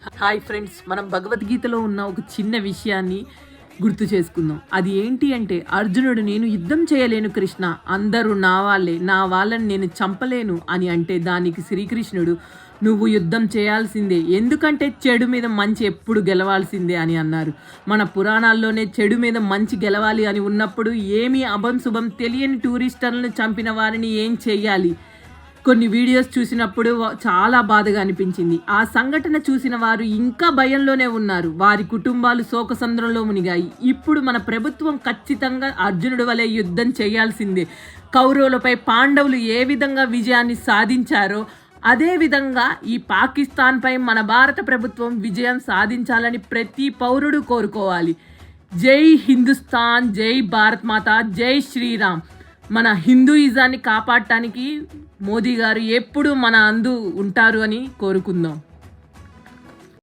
Hi friends, మనం భగవద్గీతలో ఉన్న ఒక చిన్న విషయాన్ని గుర్తు చేసుకుందాం. అది ఏంటి అంటే, అర్జునుడు నేను యుద్ధం చేయలేను కృష్ణ, అందరూ నా వాళ్ళే, నా వాళ్ళని నేను చంపలేను అని అంటే దానికి శ్రీకృష్ణుడు నువ్వు యుద్ధం చేయాల్సిందే, ఎందుకంటే చెడు మీద మంచి ఎప్పుడు గెలవాల్సిందే అని అన్నారు. మన పురాణాల్లోనే చెడు మీద మంచి గెలవాలి అని ఉన్నప్పుడు ఏమీ అభం శుభం తెలియని టూరిస్టర్లను చంపిన వారిని ఏం చెయ్యాలి? కొన్ని వీడియోస్ చూసినప్పుడు చాలా బాధగా అనిపించింది. ఆ సంఘటన చూసిన వారు ఇంకా భయంలోనే ఉన్నారు. వారి కుటుంబాలు శోకసంద్రంలో మునిగాయి. ఇప్పుడు మన ప్రభుత్వం ఖచ్చితంగా అర్జునుడి వలె యుద్ధం చేయాల్సిందే. కౌరవులపై పాండవులు ఏ విధంగా విజయాన్ని సాధించారో అదేవిధంగా ఈ పాకిస్తాన్పై మన భారత ప్రభుత్వం విజయం సాధించాలని ప్రతి పౌరుడు కోరుకోవాలి. జై హిందుస్థాన్, జై భారత్ మాత, జై శ్రీరామ్. మన హిందూయిజాన్ని కాపాడటానికి మోదీ గారు ఎప్పుడు మన అందు ఉంటారు అని కోరుకుందాం.